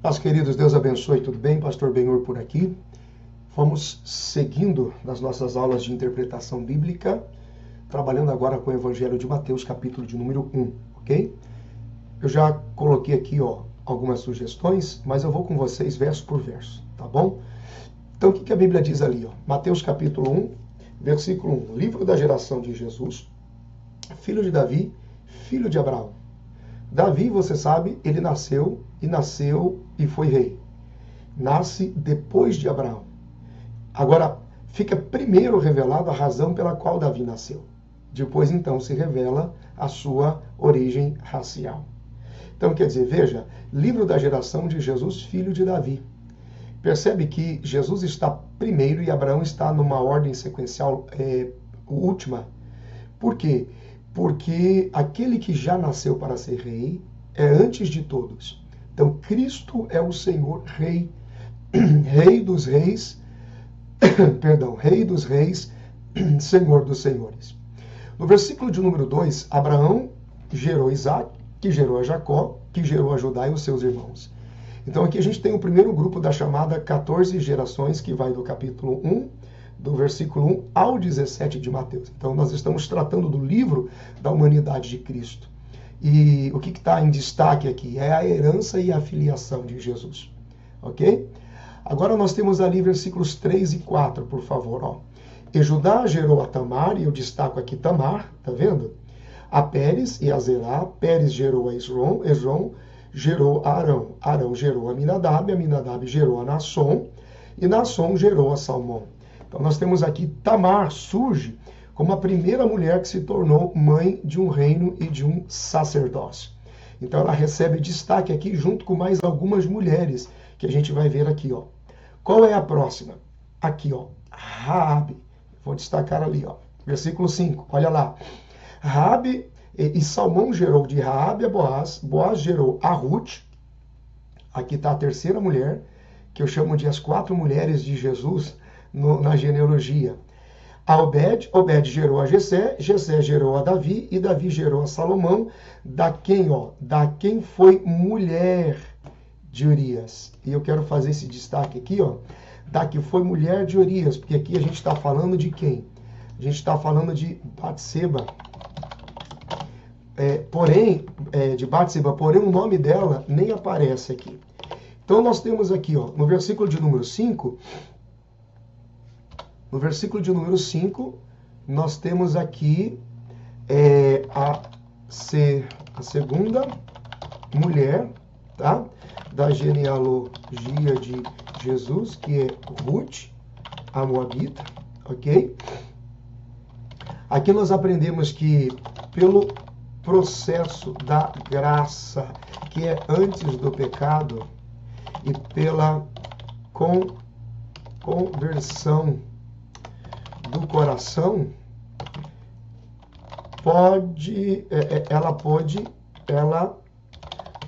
Paz, queridos, Deus abençoe, tudo bem? Pastor Benhur por aqui. Vamos seguindo nas nossas aulas de interpretação bíblica, trabalhando agora com o Evangelho de Mateus, capítulo de número 1, ok? Eu já coloquei aqui, algumas sugestões, mas eu vou com vocês verso por verso, tá bom? Então, o que a Bíblia diz ali, Mateus, capítulo 1, versículo 1. Livro da geração de Jesus, filho de Davi, filho de Abraão. Davi, você sabe, ele nasceu e foi rei. Nasce depois de Abraão. Agora, fica primeiro revelado a razão pela qual Davi nasceu. Depois, então, se revela a sua origem racial. Então, quer dizer, veja, livro da geração de Jesus, filho de Davi. Percebe que Jesus está primeiro e Abraão está numa ordem sequencial última. Por quê? Porque aquele que já nasceu para ser rei é antes de todos. Então, Cristo é o Senhor Rei, Rei dos Reis, Rei dos Reis, Senhor dos Senhores. No versículo de número 2, Abraão gerou Isaac, que gerou a Jacó, que gerou a Judá e os seus irmãos. Então aqui a gente tem o primeiro grupo da chamada 14 gerações, que vai do capítulo 1, do versículo 1 ao 17 de Mateus. Então nós estamos tratando do livro da humanidade de Cristo. E o que está em destaque aqui é a herança e a filiação de Jesus. Ok? Agora nós temos ali versículos 3 e 4, por favor. E Judá gerou a Tamar, e eu destaco aqui Tamar, tá vendo? A Pérez e a Zerá. Pérez gerou a Esrom gerou a Arão. Arão gerou a Aminadab gerou a Naasson, e Naasson gerou a Salmão. Então nós temos aqui Tamar surge como a primeira mulher que se tornou mãe de um reino e de um sacerdócio. Então ela recebe destaque aqui junto com mais algumas mulheres que a gente vai ver aqui. Qual é a próxima? Aqui, Raabe. Vou destacar ali, versículo 5. Olha lá. Raabe e Salmão gerou de Raabe a Boaz. Boaz gerou a Ruth. Aqui está a terceira mulher, que eu chamo de as 4 mulheres de Jesus na genealogia. A Obed gerou a Jessé gerou a Davi, e Davi gerou a Salomão, da quem foi mulher de Urias. E eu quero fazer esse destaque aqui, da que foi mulher de Urias, porque aqui a gente está falando de quem? A gente está falando de Batseba. De Batseba, porém o nome dela nem aparece aqui. Então nós temos aqui, no versículo de número 5, nós temos aqui a segunda mulher, tá? Da genealogia de Jesus, que é Ruth, a Moabita, ok? Aqui nós aprendemos que pelo processo da graça, que é antes do pecado, e pela conversão do coração, ela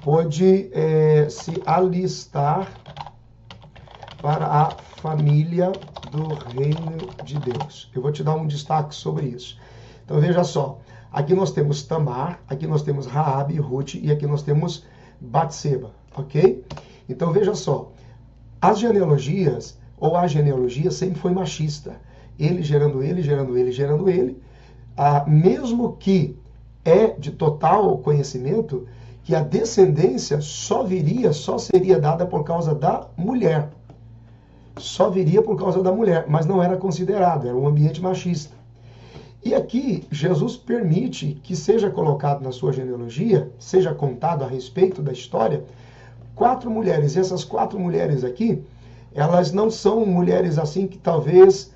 pôde se alistar para a família do reino de Deus. Eu vou te dar um destaque sobre isso. Então veja só, aqui nós temos Tamar, aqui nós temos Raabe, Ruth, e aqui nós temos Batseba, ok? Então veja só, as genealogias, ou a genealogia sempre foi machista. Ele gerando ele, gerando ele, gerando ele. Mesmo que é de total conhecimento que a descendência só seria dada por causa da mulher. Só viria por causa da mulher, mas não era considerado, era um ambiente machista. E aqui, Jesus permite que seja colocado na sua genealogia, seja contado a respeito da história, 4 mulheres. E essas 4 mulheres aqui, elas não são mulheres assim que talvez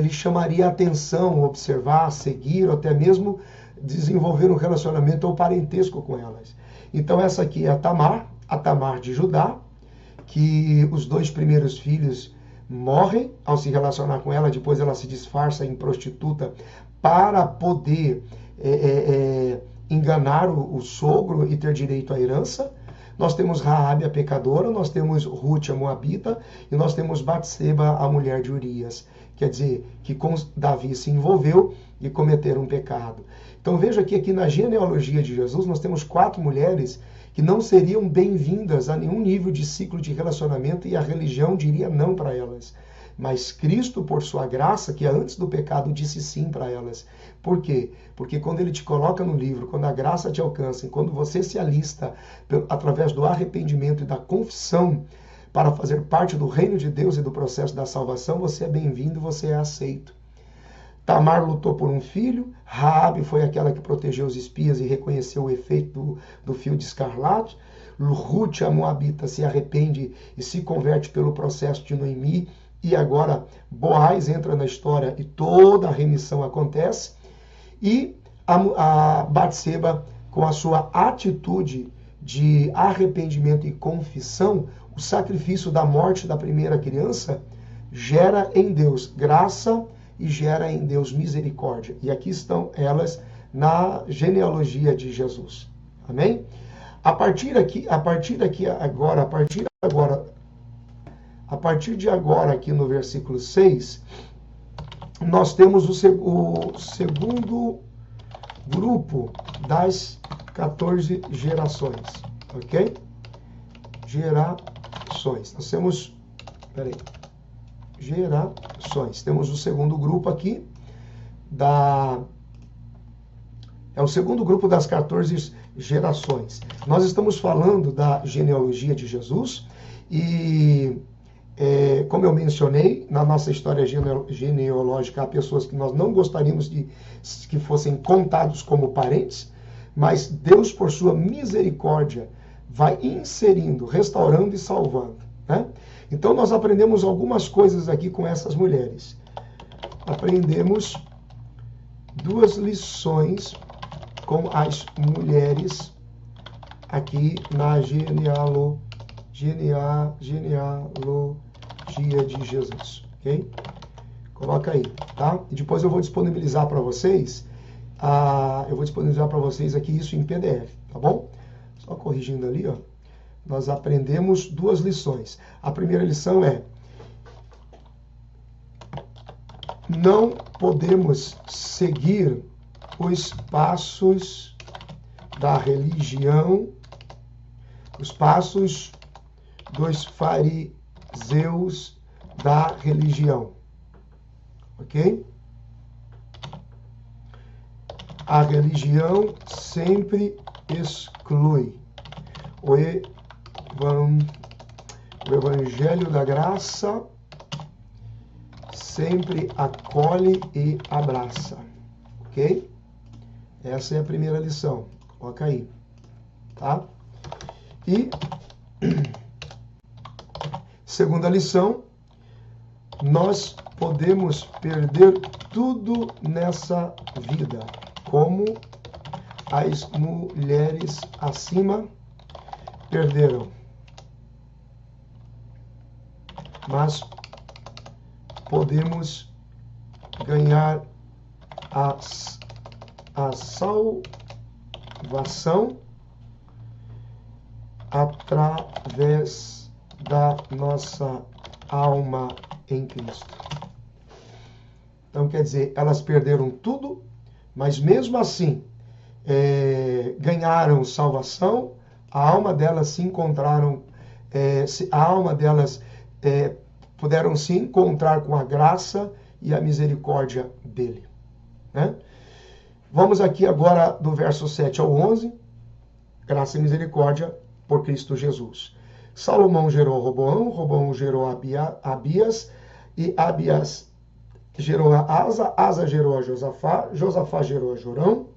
lhe chamaria a atenção, observar, seguir, ou até mesmo desenvolver um relacionamento ou parentesco com elas. Então essa aqui é a Tamar de Judá, que os 2 primeiros filhos morrem ao se relacionar com ela, depois ela se disfarça em prostituta para poder enganar o sogro e ter direito à herança. Nós temos Raabe, a pecadora, nós temos Ruth, a moabita, e nós temos Batseba, a mulher de Urias. Quer dizer, que com Davi se envolveu e cometeram um pecado. Então veja que aqui na genealogia de Jesus nós temos 4 mulheres que não seriam bem-vindas a nenhum nível de ciclo de relacionamento e a religião diria não para elas. Mas Cristo, por sua graça, que antes do pecado disse sim para elas. Por quê? Porque quando ele te coloca no livro, quando a graça te alcança, quando você se alista através do arrependimento e da confissão para fazer parte do reino de Deus e do processo da salvação, você é bem-vindo, você é aceito. Tamar lutou por um filho, Raabe foi aquela que protegeu os espias e reconheceu o efeito do fio de escarlate, Ruth, a moabita, se arrepende e se converte pelo processo de Noemi, e agora Boaz entra na história e toda a remissão acontece, e a Batseba, com a sua atitude de arrependimento e confissão, o sacrifício da morte da primeira criança gera em Deus graça e gera em Deus misericórdia. E aqui estão elas na genealogia de Jesus. Amém? A partir de agora, aqui no versículo 6, nós temos o segundo grupo das 14 gerações. Ok? Gerações. Nós temos... Gerações. Temos o segundo grupo aqui, é o segundo grupo das 14 gerações. Nós estamos falando da genealogia de Jesus e, como eu mencionei, na nossa história genealógica há pessoas que nós não gostaríamos de que fossem contados como parentes, mas Deus, por sua misericórdia, vai inserindo, restaurando e salvando, né? Então nós aprendemos algumas coisas aqui com essas mulheres. Aprendemos 2 lições com as mulheres aqui na genealogia de Jesus, ok? Coloca aí, tá? E depois eu vou disponibilizar para vocês, aqui isso em PDF, tá bom? Só corrigindo ali, ó. Nós aprendemos 2 lições. A primeira lição é: não podemos seguir os passos da religião, os passos dos fariseus da religião. Ok? A religião sempre exclui. O Evangelho da Graça sempre acolhe e abraça. Ok? Essa é a primeira lição. Coloca aí. Tá? E segunda lição, nós podemos perder tudo nessa vida, como as mulheres acima perderam. Mas podemos ganhar a salvação através da nossa alma em Cristo. Então, quer dizer, elas perderam tudo, mas mesmo assim ganharam salvação, a alma delas se encontraram, a alma delas puderam se encontrar com a graça e a misericórdia dele, né? Vamos aqui agora do verso 7 ao 11, graça e misericórdia por Cristo Jesus. Salomão gerou Roboão, Roboão gerou Abias, e Abias gerou a Asa, Asa gerou a Josafá, Josafá gerou a Jorão,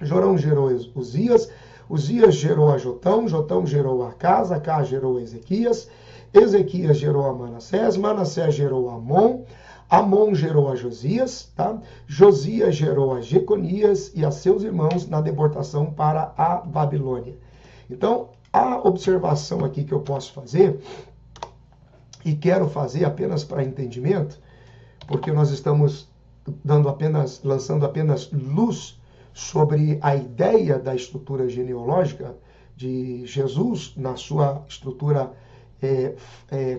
Jorão gerou Uzias, Uzias gerou a Jotão, Jotão gerou a Acás, Acás gerou a Ezequias, Ezequias gerou a Manassés, Manassés gerou a Amon, Amon gerou a Josias, tá? Josias gerou a Jeconias e a seus irmãos na deportação para a Babilônia. Então, a observação aqui que eu posso fazer, e quero fazer apenas para entendimento, porque nós estamos lançando apenas luz sobre a ideia da estrutura genealógica, de Jesus, na sua estrutura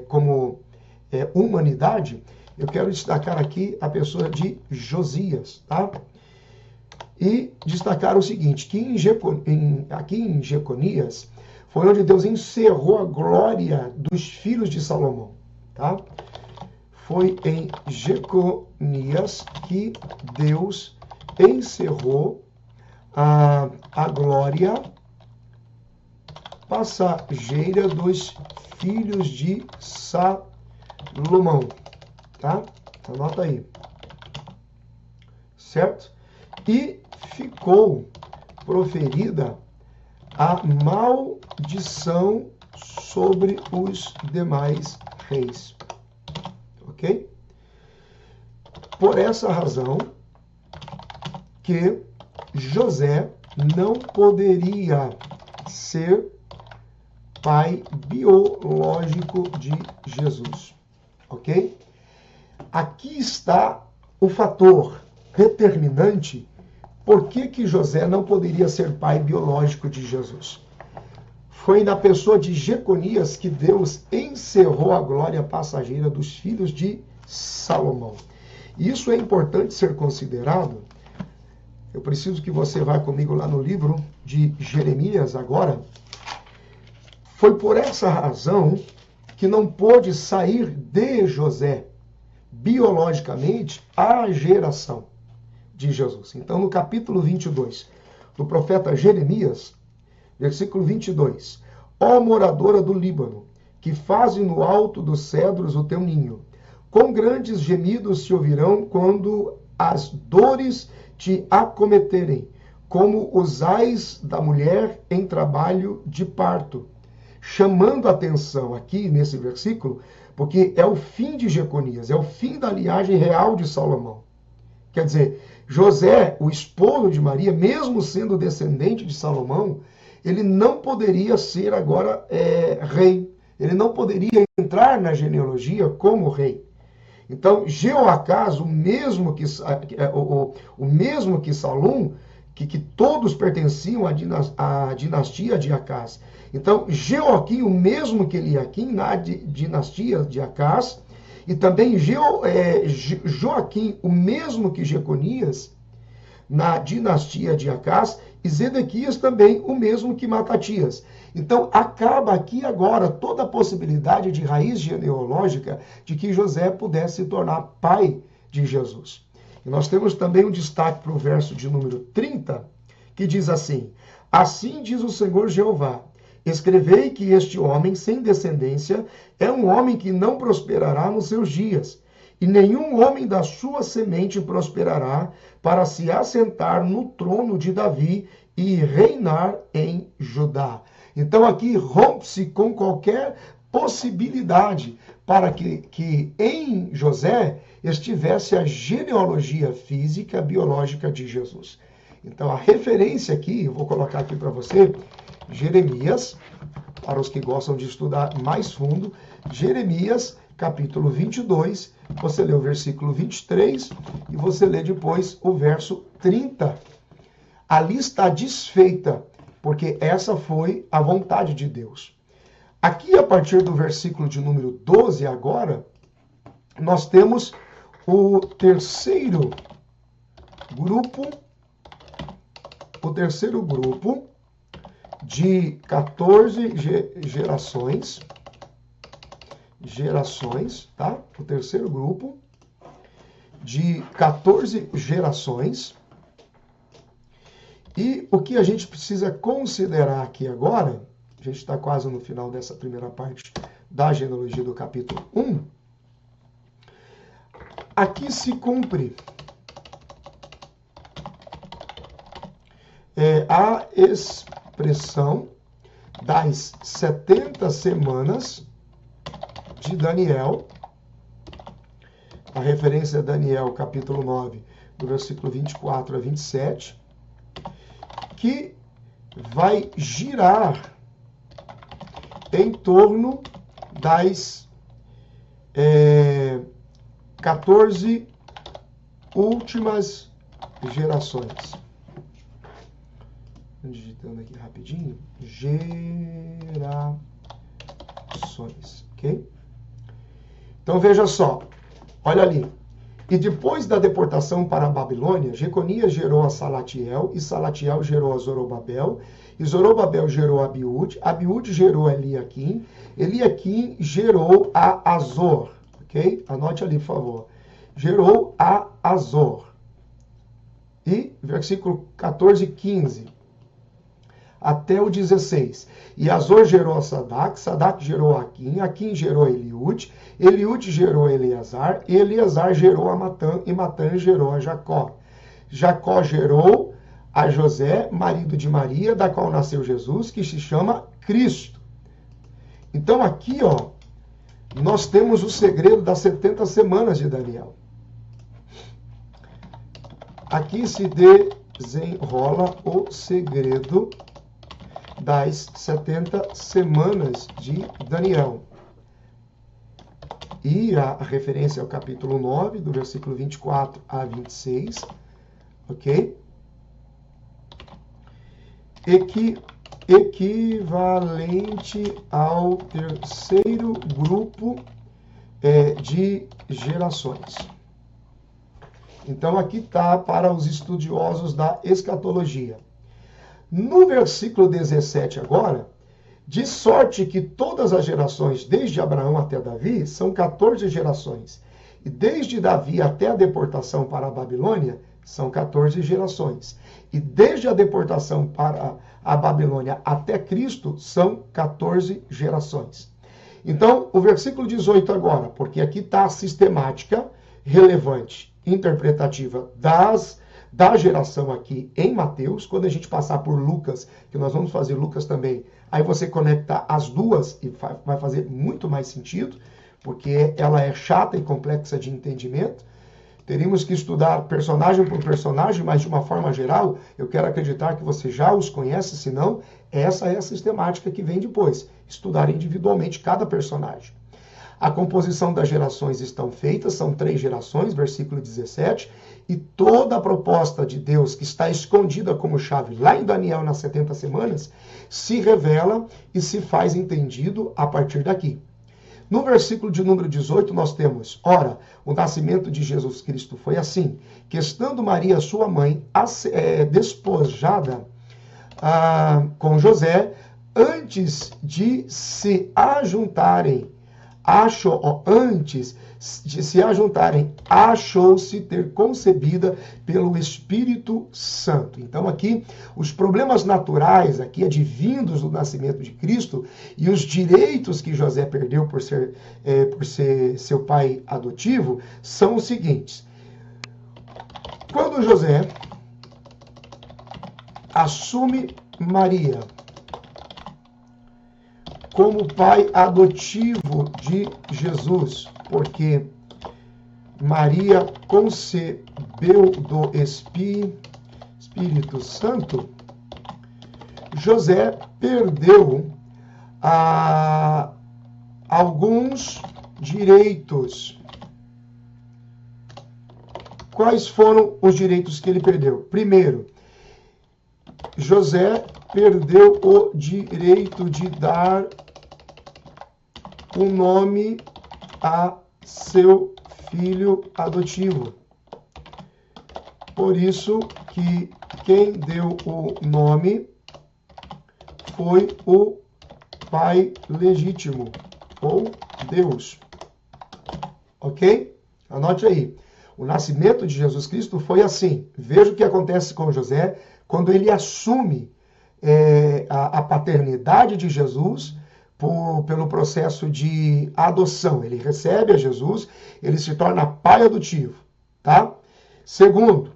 como humanidade, eu quero destacar aqui a pessoa de Josias, tá? E destacar o seguinte, que aqui em Jeconias foi onde Deus encerrou a glória dos filhos de Salomão, tá? Foi em Jeconias que Deus encerrou a glória passageira dos filhos de Salomão, tá? Anota aí, certo? E ficou proferida a maldição sobre os demais reis, ok? Por essa razão que José não poderia ser pai biológico de Jesus, ok? Aqui está o fator determinante por que José não poderia ser pai biológico de Jesus. Foi na pessoa de Jeconias que Deus encerrou a glória passageira dos filhos de Salomão. Isso é importante ser considerado. Eu preciso que você vá comigo lá no livro de Jeremias agora. Foi por essa razão que não pôde sair de José, biologicamente, a geração de Jesus. Então, no capítulo 22 do profeta Jeremias, versículo 22, ó moradora do Líbano, que faze no alto dos cedros o teu ninho, com grandes gemidos se ouvirão quando as dores te acometerem, como os ais da mulher em trabalho de parto. Chamando a atenção aqui nesse versículo, porque é o fim de Jeconias, é o fim da linhagem real de Salomão. Quer dizer, José, o esposo de Maria, mesmo sendo descendente de Salomão, ele não poderia ser agora rei. Ele não poderia entrar na genealogia como rei. Então, Jeoacás, o mesmo que Salum, que todos pertenciam à dinastia de Acás. Então, Jeoaquim, o mesmo que Eliaquim, na dinastia de Acás, e também Joaquim, o mesmo que Jeconias, na dinastia de Acás, e Zedequias também, o mesmo que Matatias. Então, acaba aqui agora toda a possibilidade de raiz genealógica de que José pudesse se tornar pai de Jesus. E nós temos também um destaque para o verso de número 30, que diz assim, assim diz o Senhor Jeová, escrevei que este homem sem descendência é um homem que não prosperará nos seus dias, e nenhum homem da sua semente prosperará para se assentar no trono de Davi e reinar em Judá. Então aqui rompe-se com qualquer possibilidade para que em José estivesse a genealogia física, biológica de Jesus. Então a referência aqui, eu vou colocar aqui para você, Jeremias, para os que gostam de estudar mais fundo, Jeremias, capítulo 22, você lê o versículo 23 e você lê depois o verso 30. Ali está desfeita, porque essa foi a vontade de Deus. Aqui, a partir do versículo de número 12 agora, nós temos o terceiro grupo de 14 gerações, tá? O terceiro grupo de 14 gerações. E o que a gente precisa considerar aqui agora, a gente está quase no final dessa primeira parte da genealogia do capítulo 1, aqui se cumpre a expressão das 70 semanas de Daniel, a referência é Daniel, capítulo 9, do versículo 24 a 27, que vai girar em torno das 14 últimas gerações. digitando aqui rapidinho, gerações, ok? Então veja só, olha ali. E depois da deportação para a Babilônia, Jeconias gerou a Salatiel, e Salatiel gerou a Zorobabel, e Zorobabel gerou a Abiúde, Abiúde gerou a Eliaquim, Eliaquim gerou a Azor, ok? Anote ali, por favor. Gerou a Azor. E versículo 14 e 15. Até o 16. E Azor gerou a Sadac, Sadac gerou a Aquim, Aquim gerou a Eliúde, Eliúde gerou a Eleazar, e Eleazar gerou a Matã, e Matã gerou a Jacó. Jacó gerou a José, marido de Maria, da qual nasceu Jesus, que se chama Cristo. Então aqui, ó, nós temos o segredo das 70 semanas de Daniel. Aqui se desenrola o segredo das 70 semanas de Daniel. E a referência ao capítulo 9, do versículo 24 a 26, ok? Equivalente ao terceiro grupo de gerações. Então aqui está para os estudiosos da escatologia. No versículo 17 agora, de sorte que todas as gerações, desde Abraão até Davi, são 14 gerações. E desde Davi até a deportação para a Babilônia, são 14 gerações. E desde a deportação para a Babilônia até Cristo, são 14 gerações. Então, o versículo 18 agora, porque aqui está a sistemática relevante, interpretativa da geração aqui em Mateus. Quando a gente passar por Lucas, que nós vamos fazer Lucas também, aí você conecta as duas e vai fazer muito mais sentido, porque ela é chata e complexa de entendimento. Teríamos que estudar personagem por personagem, mas de uma forma geral, eu quero acreditar que você já os conhece, senão essa é a sistemática que vem depois, estudar individualmente cada personagem. A composição das gerações estão feitas, são 3 gerações, versículo 17, e toda a proposta de Deus que está escondida como chave lá em Daniel nas 70 semanas, se revela e se faz entendido a partir daqui. No versículo de número 18 nós temos, ora, o nascimento de Jesus Cristo foi assim, que estando Maria, sua mãe, despojada com José, antes de se ajuntarem, antes de se ajuntarem, achou-se ter concebida pelo Espírito Santo. Então aqui, os problemas naturais, aqui advindos do nascimento de Cristo, e os direitos que José perdeu por ser seu pai adotivo, são os seguintes. Quando José assume Maria como pai adotivo de Jesus, porque Maria concebeu do Espírito Santo, José perdeu alguns direitos. Quais foram os direitos que ele perdeu? Primeiro, José perdeu o direito de dar um nome a seu filho adotivo. Por isso que quem deu o nome foi o pai legítimo, ou Deus. Ok? Anote aí. O nascimento de Jesus Cristo foi assim. Veja o que acontece com José quando ele assume a paternidade de Jesus pelo processo de adoção. Ele recebe a Jesus, ele se torna pai adotivo, tá? Segundo,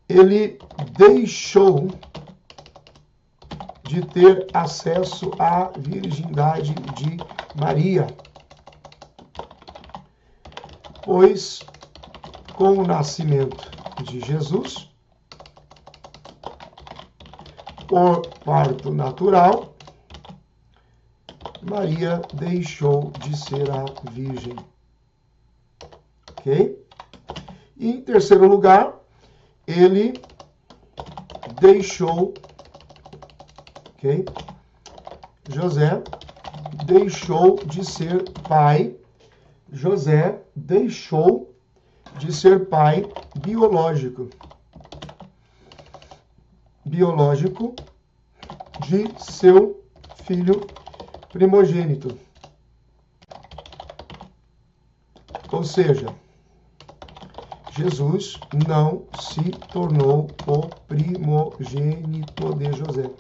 ele deixou de ter acesso à virgindade de Maria, pois com o nascimento de Jesus, por parto natural, Maria deixou de ser a virgem. Ok? E em terceiro lugar, ele deixou ok? José deixou de ser pai. José deixou de ser pai biológico de seu filho primogênito. Ou seja, Jesus não se tornou o primogênito de José.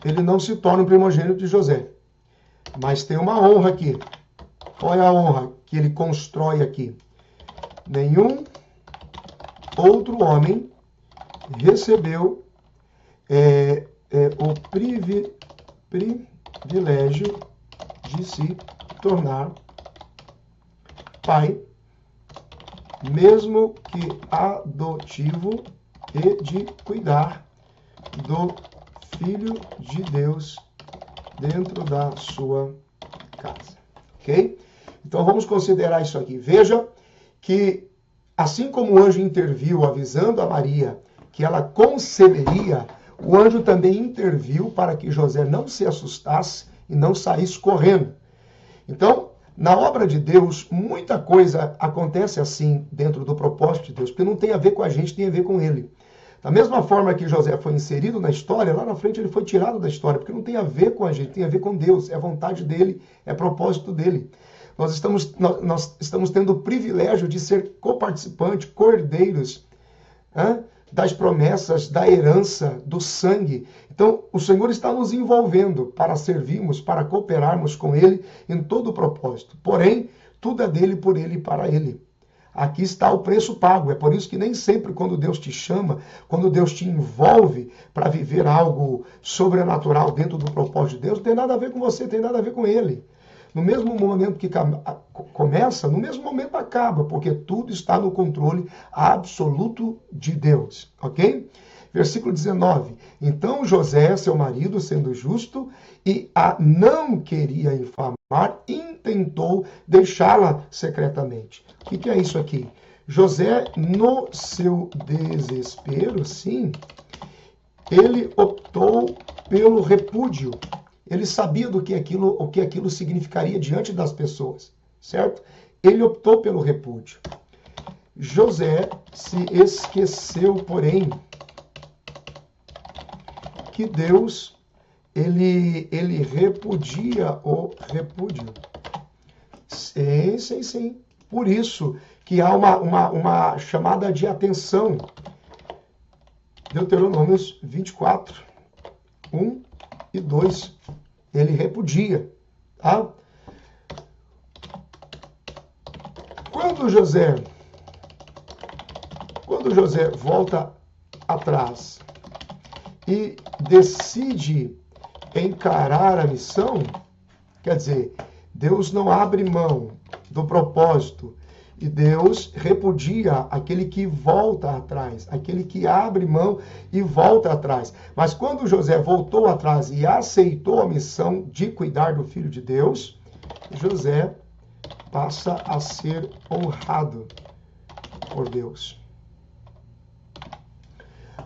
Ele não se torna o primogênito de José. Mas tem uma honra aqui. Qual é a honra que ele constrói aqui? Nenhum outro homem recebeu o privilégio de se tornar pai, mesmo que adotivo, e de cuidar do Filho de Deus dentro da sua casa. Ok? Então vamos considerar isso aqui. Veja que, assim como o anjo interviu avisando a Maria que ela conceberia, o anjo também interviu para que José não se assustasse e não saísse correndo. Então, na obra de Deus, muita coisa acontece assim dentro do propósito de Deus, porque não tem a ver com a gente, tem a ver com ele. Da mesma forma que José foi inserido na história, lá na frente ele foi tirado da história, porque não tem a ver com a gente, tem a ver com Deus, é vontade dele, é propósito dele. Nós estamos tendo o privilégio de ser coparticipante, cordeiros, das promessas, da herança, do sangue. Então, o Senhor está nos envolvendo para servirmos, para cooperarmos com Ele em todo o propósito. Porém, tudo é dele, por Ele e para Ele. Aqui está o preço pago. É por isso que nem sempre quando Deus te chama, quando Deus te envolve para viver algo sobrenatural dentro do propósito de Deus, não tem nada a ver com você, tem nada a ver com Ele. No mesmo momento que começa, no mesmo momento acaba, porque tudo está no controle absoluto de Deus, ok? Versículo 19. Então José, seu marido, sendo justo e a não queria infamar, intentou deixá-la secretamente. O que é isso aqui? José, no seu desespero, sim, ele optou pelo repúdio. Ele sabia o que aquilo significaria diante das pessoas, certo? Ele optou pelo repúdio. José se esqueceu, porém, que Deus, ele repudia o repúdio. Sim. Por isso que há uma chamada de atenção. Deuteronômios 24, 1 e 2. Ele repudia, tá? Quando José volta atrás e decide encarar a missão, quer dizer, Deus não abre mão do propósito e Deus repudia aquele que volta atrás, aquele que abre mão e volta atrás. Mas quando José voltou atrás e aceitou a missão de cuidar do Filho de Deus, José passa a ser honrado por Deus.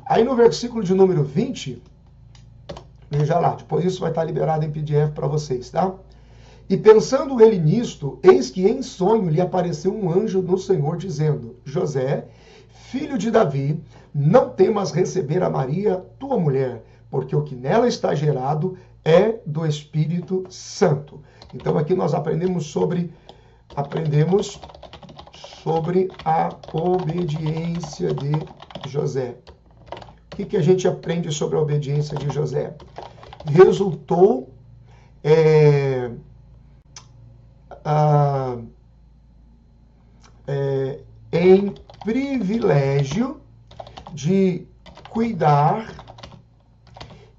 Aí no versículo de número 20, veja lá, depois isso vai estar liberado em PDF para vocês, tá? E pensando ele nisto, eis que em sonho lhe apareceu um anjo do Senhor, dizendo: José, filho de Davi, não temas receber a Maria, tua mulher, porque o que nela está gerado é do Espírito Santo. Então aqui nós aprendemos sobre a obediência de José. O que a gente aprende sobre a obediência de José? Resultou em privilégio de cuidar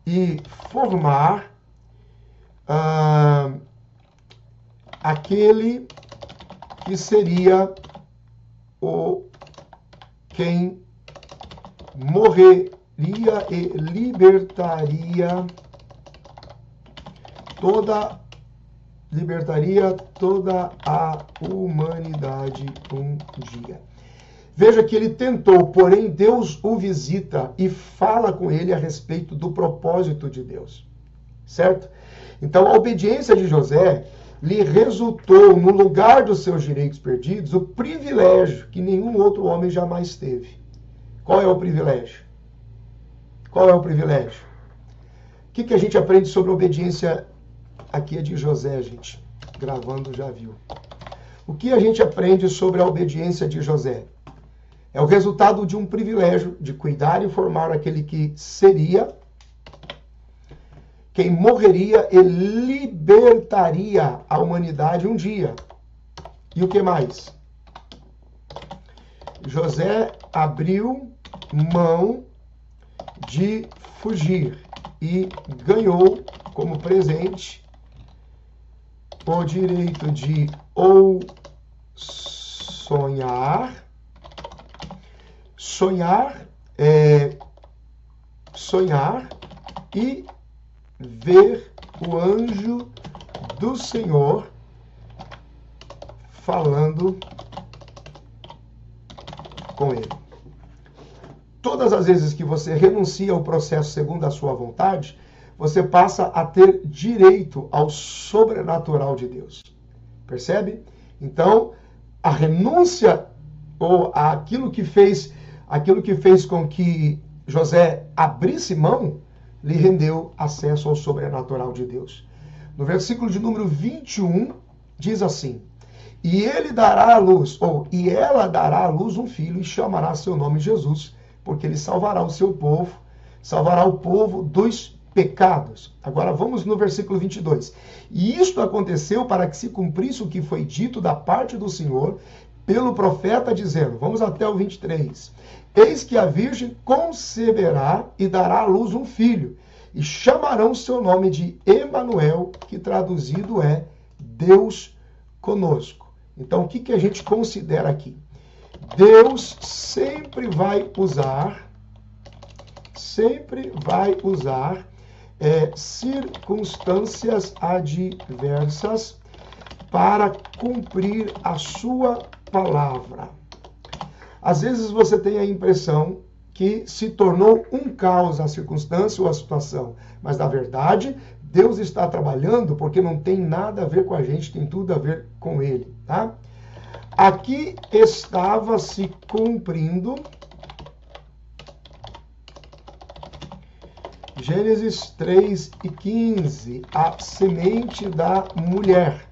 e formar aquele que seria quem morreria e libertaria toda a humanidade um dia. Veja que ele tentou, porém Deus o visita e fala com ele a respeito do propósito de Deus. Certo? Então, a obediência de José lhe resultou, no lugar dos seus direitos perdidos, o privilégio que nenhum outro homem jamais teve. Qual é o privilégio? Qual é o privilégio? O que a gente aprende sobre a obediência aqui é de José, gente? Gravando já viu. O que a gente aprende sobre a obediência de José? É o resultado de um privilégio de cuidar e formar aquele que seria, quem morreria e libertaria a humanidade um dia. E o que mais? José abriu mão de fugir e ganhou como presente o direito de ou sonhar e ver o anjo do Senhor falando com ele. Todas as vezes que você renuncia ao processo segundo a sua vontade, você passa a ter direito ao sobrenatural de Deus. Percebe? Então, a renúncia ou aquilo que fez com que José abrisse mão, lhe rendeu acesso ao sobrenatural de Deus. No versículo de número 21, diz assim: e ele dará à luz, e ela dará à luz um filho e chamará seu nome Jesus, porque ele salvará o seu povo, salvará o povo dos pecados. Agora vamos no versículo 22. E isto aconteceu para que se cumprisse o que foi dito da parte do Senhor pelo profeta, dizendo, vamos até o 23. Eis que a virgem conceberá e dará à luz um filho, e chamarão seu nome de Emanuel, que traduzido é Deus conosco. Então, o que a gente considera aqui? Deus sempre vai usar circunstâncias adversas para cumprir a sua palavra. Às vezes você tem a impressão que se tornou um caos a circunstância ou a situação, mas na verdade Deus está trabalhando porque não tem nada a ver com a gente, tem tudo a ver com Ele, tá? Aqui estava se cumprindo Gênesis 3:15, a semente da mulher.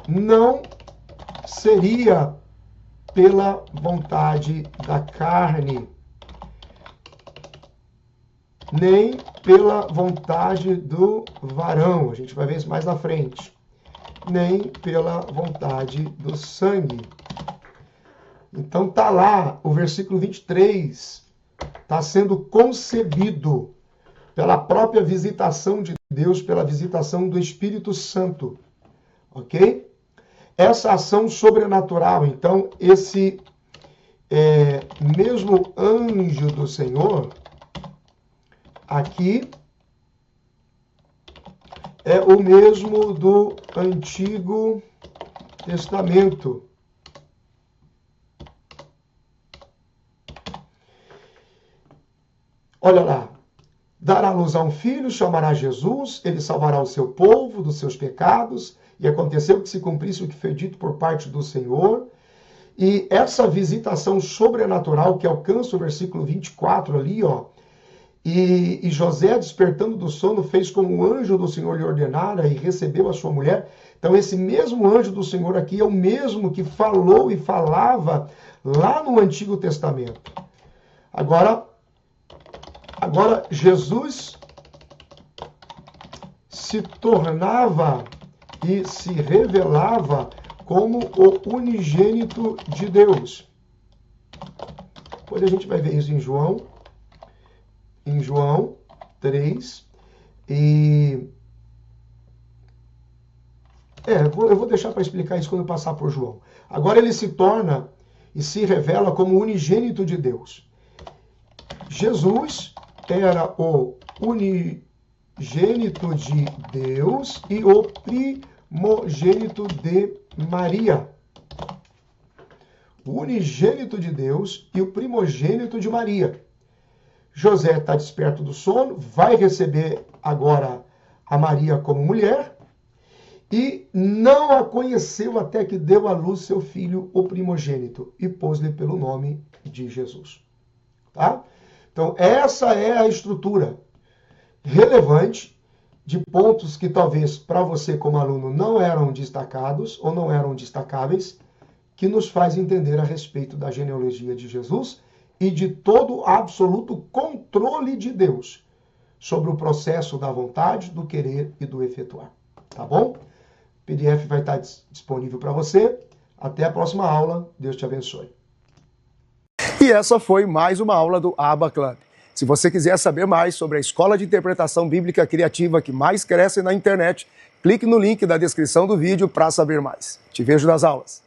Não seria pela vontade da carne, nem pela vontade do varão, a gente vai ver isso mais na frente, nem pela vontade do sangue. Então tá lá, o versículo 23, está sendo concebido pela própria visitação de Deus, pela visitação do Espírito Santo, ok? Essa ação sobrenatural, então, esse mesmo anjo do Senhor, aqui, é o mesmo do Antigo Testamento. Olha lá. Dará luz a um filho, chamará Jesus, ele salvará o seu povo dos seus pecados. E aconteceu que se cumprisse o que foi dito por parte do Senhor. E essa visitação sobrenatural que alcança o versículo 24 ali, ó. E José, despertando do sono, fez como o anjo do Senhor lhe ordenara e recebeu a sua mulher. Então esse mesmo anjo do Senhor aqui é o mesmo que falou e falava lá no Antigo Testamento. Agora Jesus se tornava e se revelava como o unigênito de Deus. Depois a gente vai ver isso em João 3. E eu vou deixar para explicar isso quando eu passar por João. Agora ele se torna e se revela como o unigênito de Deus. Jesus era o unigênito de Deus e o primogênito de Maria. o unigênito de Deus e o primogênito de Maria. José está desperto do sono, vai receber agora a Maria como mulher e não a conheceu até que deu à luz seu filho, o primogênito, e pôs-lhe pelo nome de Jesus. Tá? Então, essa é a estrutura relevante de pontos que talvez para você como aluno não eram destacados ou não eram destacáveis, que nos faz entender a respeito da genealogia de Jesus e de todo o absoluto controle de Deus sobre o processo da vontade, do querer e do efetuar. Tá bom? O PDF vai estar disponível para você. Até a próxima aula. Deus te abençoe. E essa foi mais uma aula do Abba Club. Se você quiser saber mais sobre a escola de interpretação bíblica criativa que mais cresce na internet, clique no link da descrição do vídeo para saber mais. Te vejo nas aulas.